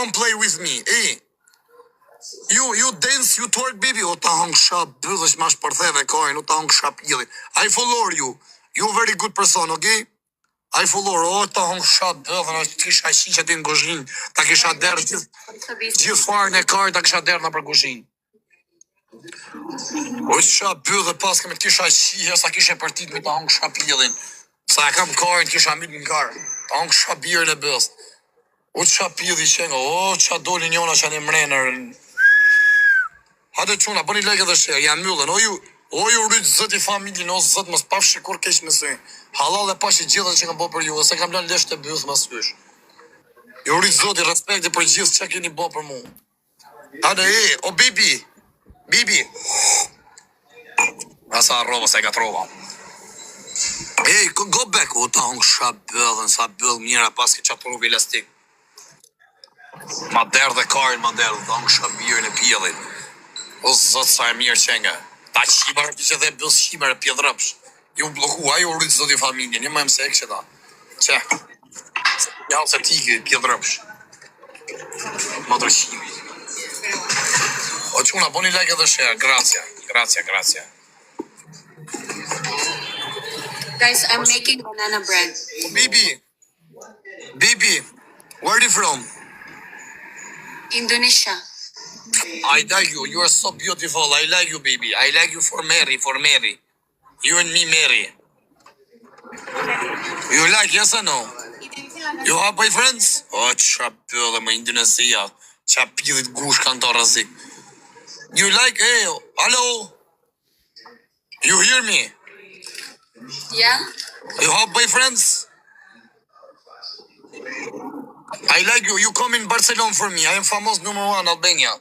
Don't play with me. Hey. You dance, you twerk, baby. O ta hang shap, bëllësh mash përtheve kojnë, o ta hang shap jeli. I follow you. You very good person, okay? I follow, o ta hang shap, bëllën, të kisha shiqet në guzhin, ta kisha derë gjithë farën e karë, ta kisha derë në për guzhin. O shap, bëllë, pas keme të kisha shiqet, sa kishe përtit me ta hang shap jelin. Sa e kam karën, kisha mit në karë. Ta hang shap birën e bëllës. O shap jeli qenga, o qa doli njona që në mrenër. Hajde çuna, bëni like edhe share, jam myllën. O ju rrit zot I familjen, o zot mos pafshi kur keq me sy. Hallall e pashi gjithë që kam bërë për ju, se kam lënë lesh të byth mas sysh. Ju rrit zoti respekti për gjithë çka keni bërë për mua. Hajde, o baby. Bibi. Asa rroba se ka trova. Go back, o ta hong shap bëllën, sa bëll mira pas ke çapuru elastik. Ma derë dhe karin, ma derë, ta hong shap birën e pjellit. O zot sa e mirë qenga. Ta qimarë që dhe bëllë qimarë pjedrëpsh. Ju blokua, ju rritë zoti familjen, një më mëse e kështë ta. Që? Një se tiki pjedrëpsh. Më të rëshimi. O quna, boni like edhe share, gracia. Gracia. Guys, I'm making banana bread. Bibi, where are you from? Indonesia. I like you. You are so beautiful. I like you, baby. I like you for Mary. You and me, Mary. You like, yes or no? You have boyfriends? O, qa pëllë më Indonesia. Qa pillit gush kanë të rëzik. You like, hello? You hear me? Yeah? You have boyfriends? I like you. You come in Barcelona for me. I am famous #1 Albania.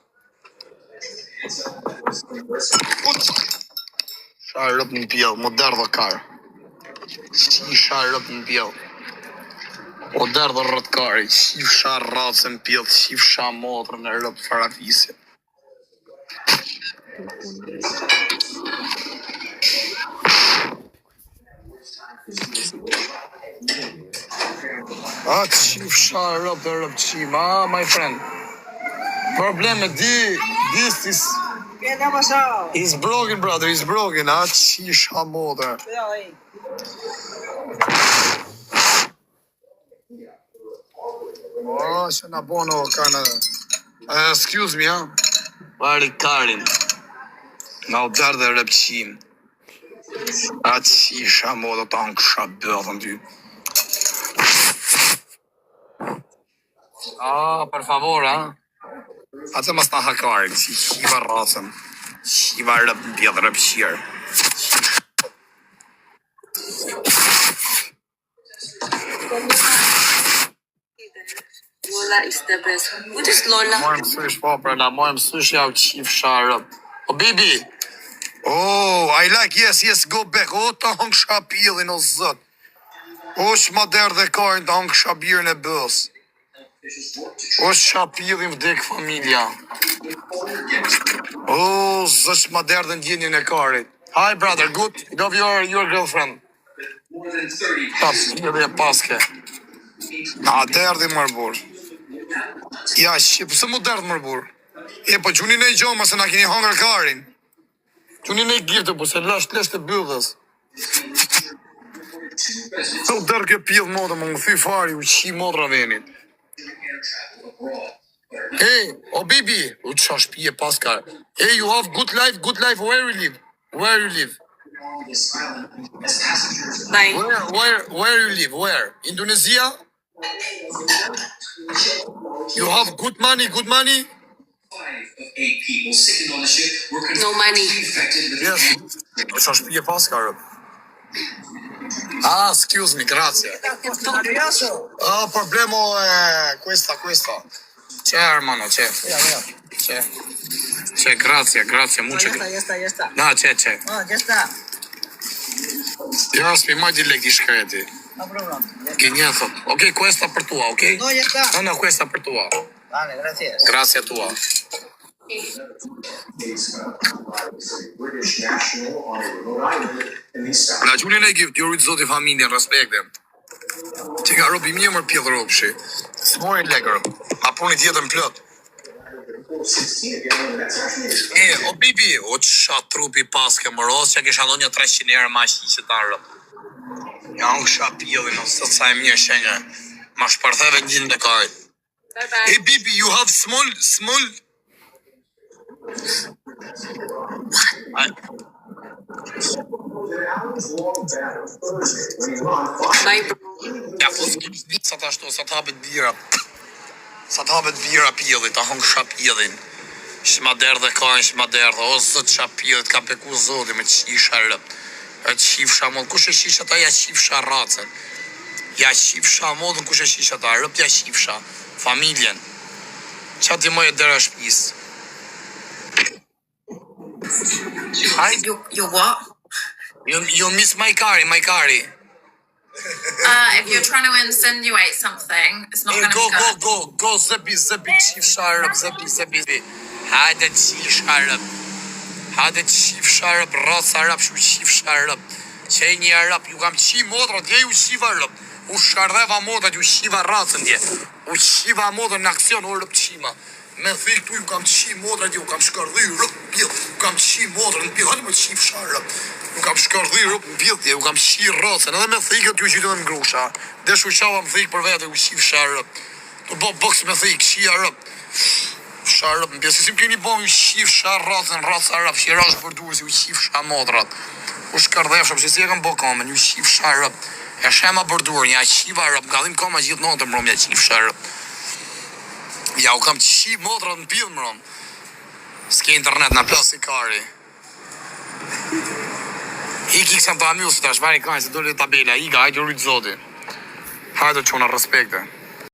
Sharëp në pjell, më derë dhe karë. Si sharëp në pjell. O derë dhe rrët karë, si sharë ratës në pjell, si sharë motrë në rrëp farafisë. Qif sharë rrëp dhe rrëp qim, my friend. Probleme, this is broken, brother, it's broken. Qisha motrë. Që nga bono kanë... Excuse me, Vari karin. Nga u derë dhe rëpqim. Qisha motrë, ta në kësha bëthën ty. Per favor, Atë mas në hakarin, si shiva rasën. Shiva rëp në pjetë rëpqirë. Lola is the best. What is Lola? Mojë mësush, prana, mojë mësush ja u qif sharëp. O, baby! Oh, I like, yes, go back. O, ta hong shapilin, o zët. O, shma derë dhe karin, ta hong shabirën e bës. O, shapilin vdek familja. O, zët shma derë dhe ndjenjën e karit. Hi, brother, good? Love your girlfriend. Ta pjellë e paske. Na, derë dhe mërbur. Ja, pëse mu derë dhe mërbur? Po qunin e gjoma se na keni hangër karin. Qunin e gifte, po se lasht të bëllës. Se u derë ke pjellë modë, më thy fari, u qi modra venit. O baby, u qa shpije paska. You have good life, where you live? Bye. Where you live? Where? Indonesia? You have good money? 5 of 8 people sitting on the ship were No money. infected with Yes. Qa shpije paska, rëp. Excuse me, grazie. Problemo è questa. C'è, hermano, c'è. C'è, grazie, mucho grazie. Ya está. Da, c'è. Ya está. Ja, spimaj di lek di shkreti. No problem. Genial, thot. Ok, questa per tua, ok? No, ya está. No, questa per tua. Vale, gracias. Grazie a tua. Na qunin e gift, ju rritë zoti familjen, respektem. Ti ka robi mirë më pjellë ropshi. S'mori legër. Ma puni tjetën plot. O bibi, o qa trupi paske më rosë që kisha ndonjë 300 euro ma që ta rëp. Ja unë kësha pjellin, o së të saj mirë shenjë. Ma shpartheve në gjithë në kajt. Bye bye. Hey bibi, you have small. Bye bro. Ja, po s'ki sa ta shto, sa ta hapet bira. Sa ta hapet bira pjellit, ta hong shap pjellin. Shma derë dhe kajnë, shma derë dhe, o zët shap pjellit, ka peku zoti me qisha rëp. E qifsha mod, kush e qisha ta, ja qifsha racën. Ja qifsha modën, kush e qisha ta, rëp ja qifsha. Familjen. Qa ti moj e dera shpis? You what? You miss my curry. If you're trying to insinuate something, it's not going to be good. Go, zebi, qifsha rëp, zebi. Hajde qifsha rëp. Hajde qifsha rëp, raca rëp, shu qifsha rëp. Qej një rëp, ju kam qi modrat, dje ju qiva rëp. U shkardheva modrat, ju qiva racën dje. U qiva modrat në aksion, u rëp qima. Me thik tu ju kam qi modrat, ju kam shkardhi rëp, pjell. Ju kam qi modrat në pjell, hajde më qifsha rëp. Ju kam shkardhi rëp në pjell dje, ju kam qi racën. Edhe me thikët ju qitë dhe në grusha. Dhe shu qava më thik për vete, ju qifsha rëp. Të bo boks me thik, qia rëp. Sharëp, në pjesë, si më keni bo, ju qifsha racën, raca rëp, qira është përduar si ju qifsha modrat. U shkardhefshëm, që si e kam bo kamen, ju qifsha rëp. E shema përduar, ja qiva rëp, nga dhim kama gjithë notë më rom, ja qifsha rëp. Ja, u kam qi modrat në pjellë më rom. S'ke internet, në plasi kari. Hiki kësën të amjusë, ta shmari kajnë, se dole tabela, hajtë rritë zoti. Hajtë qona respekte.